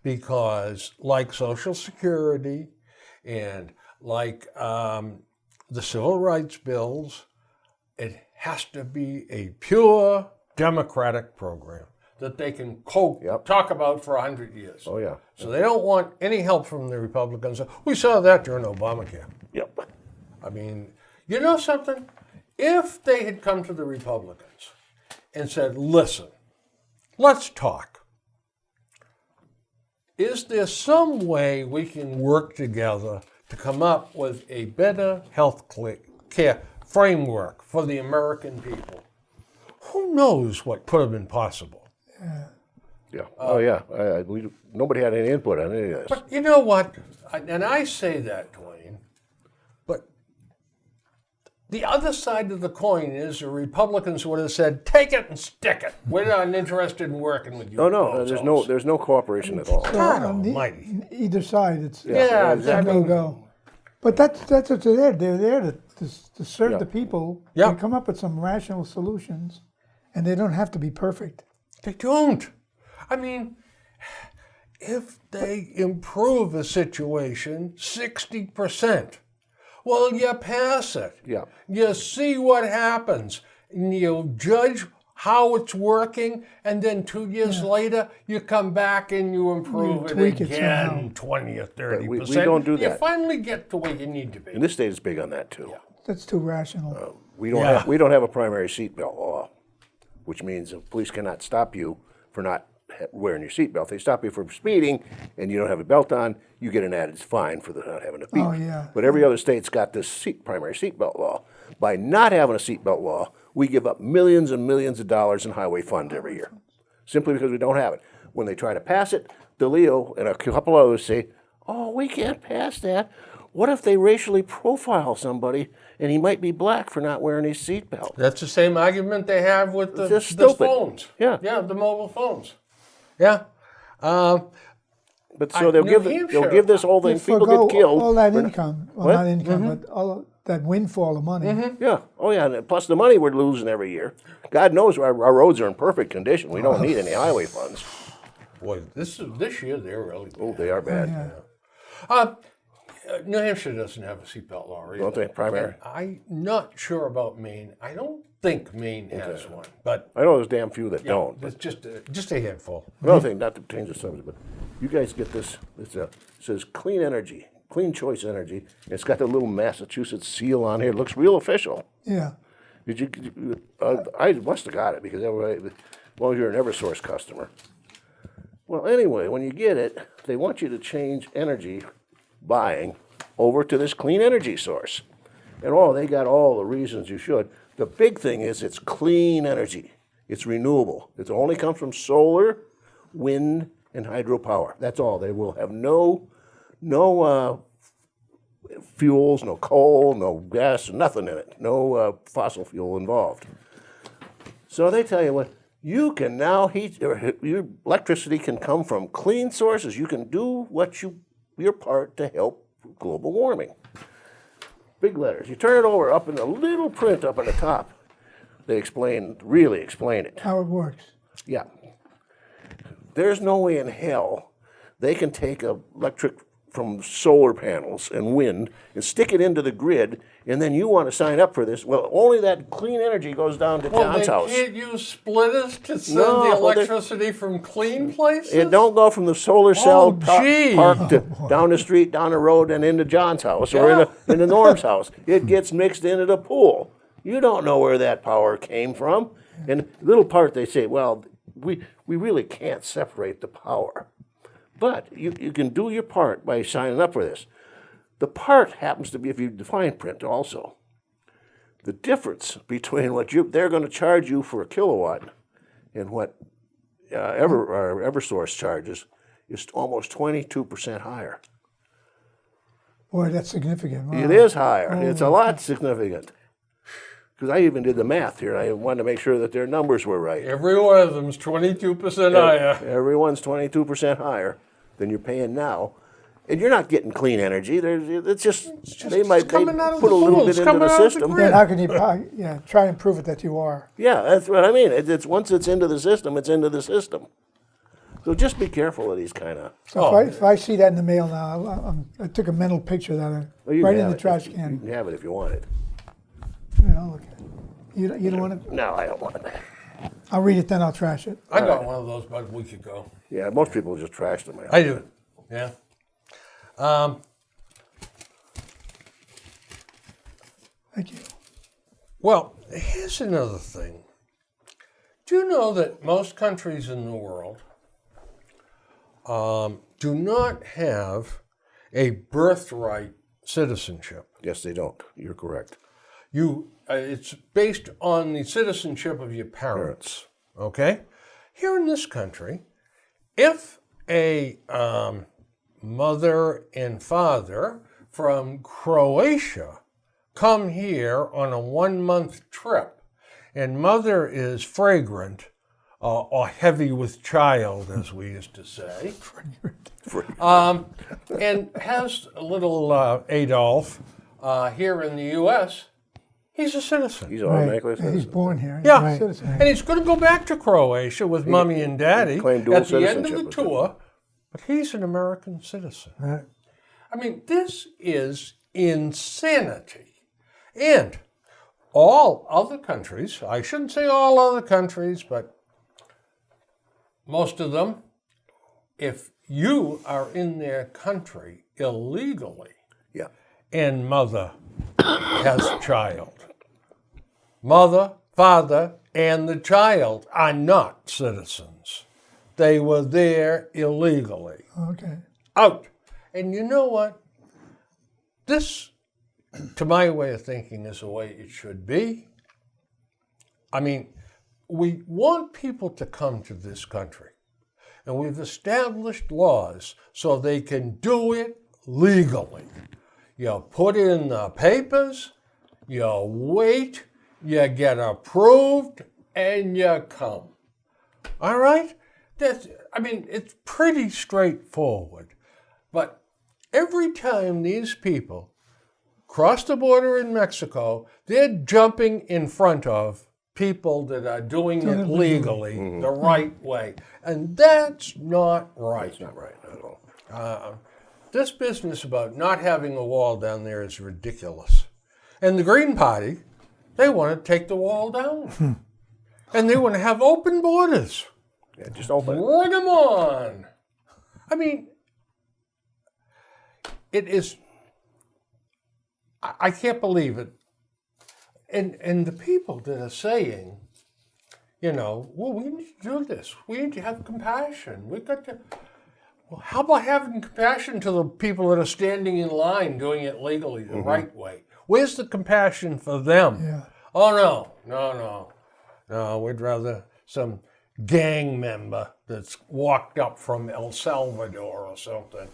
because, like Social Security and like the civil rights bills, it has to be a pure Democratic program that they can talk about for 100 years. Oh, yeah. So they don't want any help from the Republicans. We saw that during Obamacare. Yep. I mean, you know something? If they had come to the Republicans and said, listen, let's talk. Is there some way we can work together to come up with a better health care framework for the American people? Who knows what could have been possible? Yeah. Oh, yeah. Nobody had any input on any of this. But you know what? And I say that, Duane, but the other side of the coin is the Republicans would have said, take it and stick it. We're not interested in working with you. Oh, no. There's no cooperation at all. God on almighty. Either side, it's Yeah, it's a exactly. no-go. But that's what they're there. They're there to serve Yeah. the people Yeah. and come up with some rational solutions, and they don't have to be perfect. They don't. I mean, if they improve a situation 60%, well, you pass it. Yeah. You see what happens, and you judge how it's working, and then 2 years later, you come back and you improve You it tweak it again, somehow. 20 or 30%. we don't do You that. finally get to where you need to be. And this state is big on that, too. That's too rational. We don't Yeah. we don't have a primary seatbelt law, which means the police cannot stop you for not wearing your seatbelt. If they stop you for speeding and you don't have a belt on, you get an added fine for not having a beat. Oh, yeah. But every other state's got this primary seatbelt law. By not having a seatbelt law, we give up millions and millions of dollars in highway fund every year, simply because we don't have it. When they try to pass it, DeLeo and a couple others say, Oh, we can't pass that. What if they racially profile somebody and he might be black for not wearing his seatbelt? That's the same argument they have with the Just stupid. phones. Yeah. Yeah, the mobile phones. Yeah. But so they'll New they'll give this whole thing. You People forgo get killed. all that for not- income. Well, What? not income, but all that windfall of money. Yeah. Oh, yeah. And plus the money we're losing every year. God knows our roads are in perfect condition. We don't need any highway funds. Boy, this year they're really bad. Oh, they are bad. Yeah. New Hampshire doesn't have a seatbelt law either. Don't they? Primary. I'm not sure about Maine. I don't think Maine has one, but I know there's damn few that don't. it's just a handful. Another thing, not to change the subject, but you guys get this. It says clean energy, clean choice energy. It's got the little Massachusetts seal on here. It looks real official. Yeah. Did you? I must have got it because well, you're an EverSource customer. Well, anyway, when you get it, they want you to change energy buying over to this clean energy source. And they got all the reasons you should. The big thing is it's clean energy. It's renewable. It only comes from solar, wind, and hydropower. That's all. They will have no fuels, no coal, no gas, nothing in it. No fossil fuel involved. So they tell you what, you can now heat, your electricity can come from clean sources. You can do your part to help global warming. Big letters. You turn it over up in the little print up on the top. They really explain it. How it works. Yeah. There's no way in hell they can take electric from solar panels and wind and stick it into the grid, and then you want to sign up for this. Well, only that clean energy goes down to John's house. They can't use splitters to send No, the well, electricity from clean places? It don't go from the solar cell gee. park to down the street, down the road, and into John's house or into Norm's house. It gets mixed into the pool. You don't know where that power came from. And little part they say, well, we really can't separate the power. But you can do your part by signing up for this. The part happens to be if you define print also. The difference between what they're going to charge you for a kilowatt and what EverSource charges is almost 22% higher. Boy, that's significant. Wow. It is higher. It's a lot significant. Because I even did the math here. I wanted to make sure that their numbers were right. Every one of them's 22% higher. Everyone's 22% higher than you're paying now. And you're not getting clean energy. It's just they might coming out of put the a little pool. bit It's into coming the out of the system. grid. And how can you try and prove it that you are? Yeah, that's what I mean. It's once it's into the system, it's into the system. So just be careful of these kind of. So if I see that in the mail now, I took a mental picture of that right in the trash You can. can have it if you want it. I'll look at it. You don't want it? No, I don't want that. I'll read it, then I'll trash it. I got one of those about a week ago. Yeah, most people just trash them. I do. Yeah. Thank you. Well, here's another thing. Do you know that most countries in the world do not have a birthright citizenship? Yes, they don't. You're correct. It's based on the citizenship of your parents. Okay? Here in this country, if a mother and father from Croatia come here on a 1-month trip, and mother is fragrant or heavy with child, as we used to say, and has a little Adolf here in the U.S., he's a citizen. He's automatically a Right. citizen. He's born here. Yeah, He's a citizen. and he's going to go back to Croatia with mommy and daddy claim dual at the end of citizenship the with them. tour, but he's an American citizen. Right. I mean, this is insanity. And all other countries, I shouldn't say all other countries, but most of them, if you are in their country illegally Yeah. and mother has child, mother, father, and the child are not citizens. They were there illegally. Okay. Out. And you know what? This, to my way of thinking, is the way it should be. I mean, we want people to come to this country. and we've established laws so they can do it legally. You put in the papers, you wait, you get approved, and you come. All right? It's pretty straightforward. But every time these people cross the border in Mexico, they're jumping in front of people that are doing it legally the right way. And that's not right. That's not right at all. This business about not having a wall down there is ridiculous. And the Green Party, they want to take the wall down. And they want to have open borders. Yeah, just open it. Bring them on. I mean, it is, I can't believe it. And the people that are saying, well, we need to do this. We need to have compassion. We've got to, well, how about having compassion to the people that are standing in line doing it legally the right way? Where's the compassion for them? Yeah. Oh, no, we'd rather some gang member that's walked up from El Salvador or something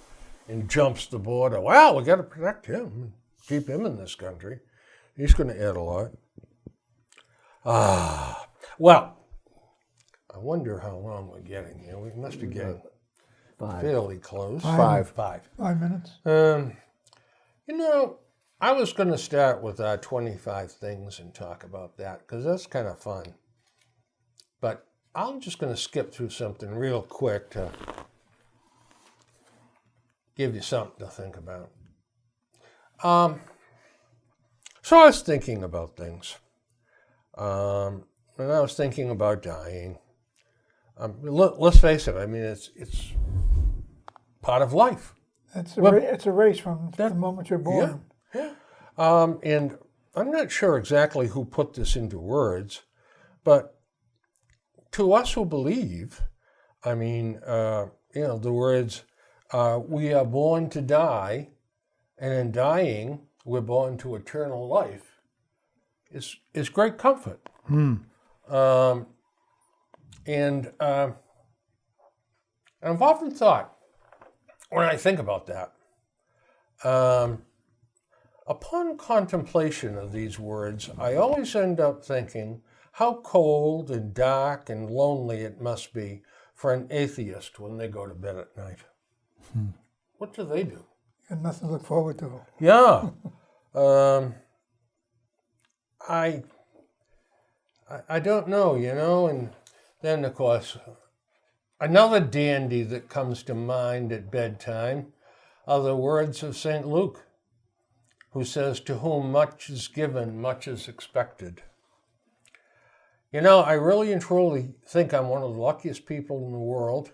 and jumps the border. Wow, we got to protect him, keep him in this country. He's going to add a lot. Well, I wonder how long we're getting here. We must be getting fairly close. Five. 5 minutes. I was going to start with our 25 things and talk about that because that's kind of fun. But I'm just going to skip through something real quick to give you something to think about. So I was thinking about things. And I was thinking about dying. Let's face it, it's part of life. It's a race from the moment you're born. Yeah. And I'm not sure exactly who put this into words, but to us who believe, the words, we are born to die, and in dying, we're born to eternal life, is great comfort. And I've often thought, when I think about that, upon contemplation of these words, I always end up thinking how cold and dark and lonely it must be for an atheist when they go to bed at night. What do they do? And nothing to look forward to. Yeah. I don't know, and then, of course, another dandy that comes to mind at bedtime are the words of St. Luke, who says, to whom much is given, much is expected. I really and truly think I'm one of the luckiest people in the world,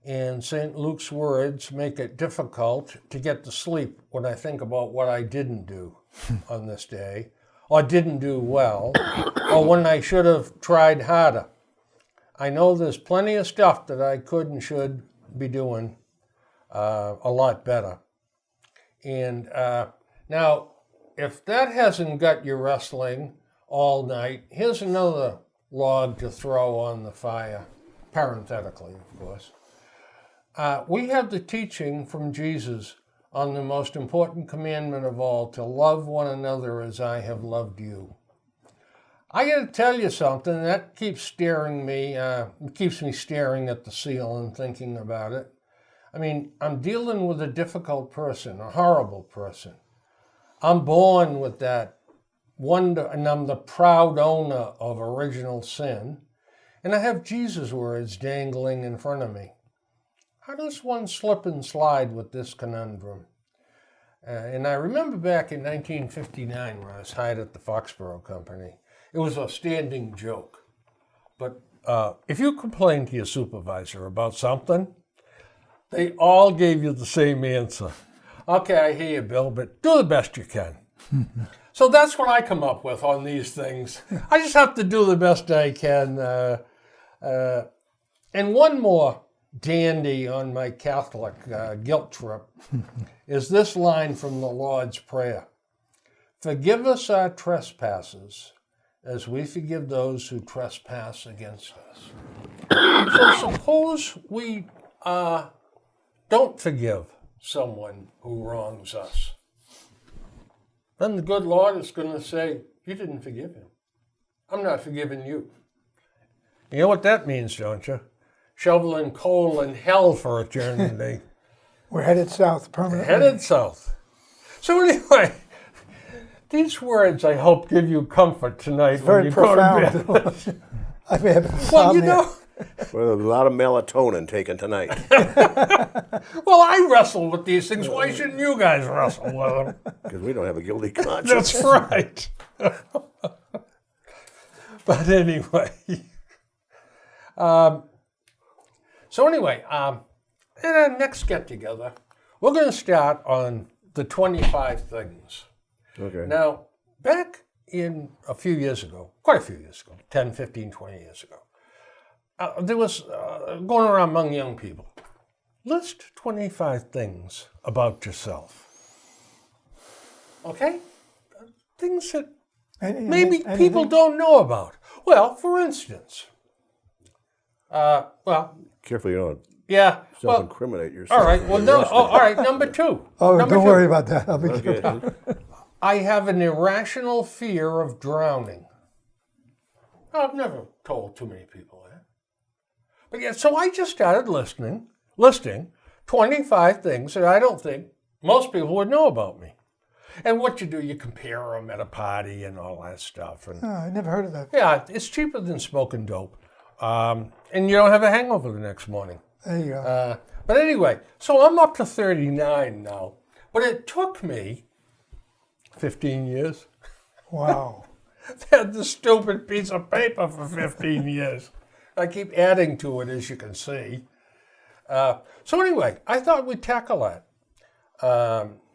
and St. Luke's words make it difficult to get to sleep when I think about what I didn't do on this day, or didn't do well, or when I should have tried harder. I know there's plenty of stuff that I could and should be doing a lot better. And now, if that hasn't got you wrestling all night, here's another log to throw on the fire, parenthetically, of course. We have the teaching from Jesus on the most important commandment of all, to love one another as I have loved you. I got to tell you something, that keeps me staring at the ceiling thinking about it. I'm dealing with a difficult person, a horrible person. I'm born with that wonder, and I'm the proud owner of original sin, and I have Jesus' words dangling in front of me. How does one slip and slide with this conundrum? And I remember back in 1959 when I was hired at the Foxborough Company, it was a standing joke. But if you complained to your supervisor about something, they all gave you the same answer. Okay, I hear you, Bill, but do the best you can. So that's what I come up with on these things. I just have to do the best I can. And one more dandy on my Catholic guilt trip is this line from the Lord's Prayer. Forgive us our trespasses as we forgive those who trespass against us. So suppose we don't forgive someone who wrongs us. Then the good Lord is going to say, you didn't forgive him. I'm not forgiving you. You know what that means, don't you? Shoveling coal in hell for eternity. We're headed south permanently. Headed south. So anyway, these words I hope give you comfort tonight when Very you go to bed. profound. I've had Well, you insomnia. know, Well, there's a lot of melatonin taken tonight. well, I wrestle with these things. Why shouldn't you guys wrestle with them? Because we don't have a guilty conscience. That's right. But anyway, so anyway, in our next get together, we're going to start on the 25 things. Okay. Now, back in a few years ago, quite a few years ago, 10, 15, 20 years ago, there was going around among young people, list 25 things about yourself. Okay? Things that maybe people don't know about. Well, for instance, Careful you don't yeah, well, self-incriminate yourself. all right, well, no, all right, number two. Oh, Number don't two. worry about that. I'll be careful. Okay. I have an irrational fear of drowning. I've never told too many people that. But yeah, so I just started listing 25 things that I don't think most people would know about me. And what you do, you compare them at a party and all that stuff. And Oh, I never heard of that. yeah, it's cheaper than smoking dope. And you don't have a hangover the next morning. There you go. But anyway, so I'm up to 39 now. But it took me 15 years. Wow. I've had this stupid piece of paper for 15 years. I keep adding to it, as you can see. So anyway, I thought we'd tackle that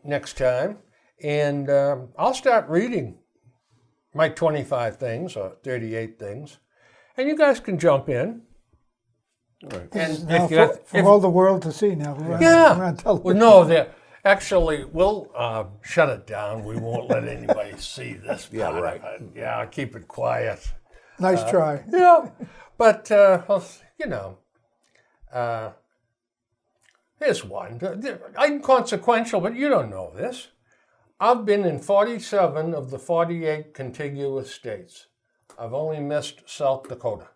next time. And I'll start reading my 25 things, or 38 things. And you guys can jump in. All right. And Now if you for all the world to see now. We're on, yeah. we're on television. Well, no, actually, we'll shut it down. We won't let anybody see this Yeah, part right. of it. Yeah, keep it quiet. Nice try. Yeah, but, well, you know, here's one. Inconsequential, but you don't know this. I've been in 47 of the 48 contiguous states. I've only missed South Dakota.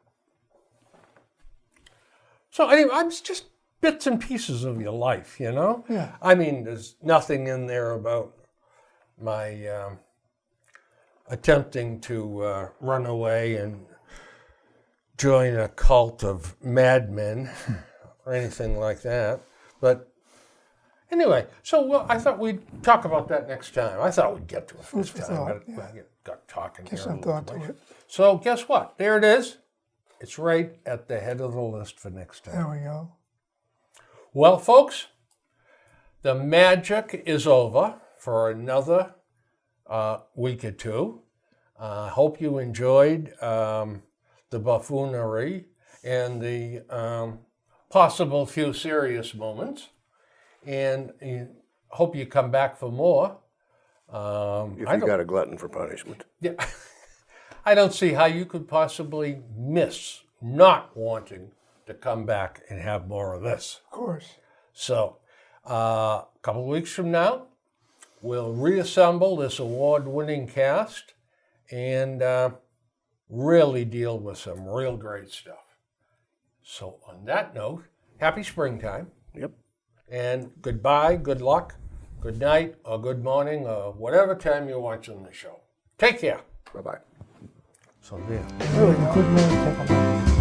So anyway, I'm just bits and pieces of your life, you know? Yeah. I mean, there's nothing in there about my attempting to run away and join a cult of madmen or anything like that. But anyway, so I thought we'd talk about that next time. I thought we'd get to it this for time, thought, but I got talking Give here. some a little thought too to much. it. So guess what? There it is. It's right at the head of the list for next time. There we go. Well, folks, the magic is over for another week or two. I hope you enjoyed the buffoonery and the possible few serious moments. And hope you come back for more. If you got a glutton for punishment. Yeah, I don't see how you could possibly miss not wanting to come back and have more of this. Of course. So, a couple of weeks from now, we'll reassemble this award-winning cast and really deal with some real great stuff. So, on that note, happy springtime. Yep. And goodbye, good luck, good night, or good morning, or whatever time you're watching the show. Take care. Bye-bye. So there. Really good man. Take a look.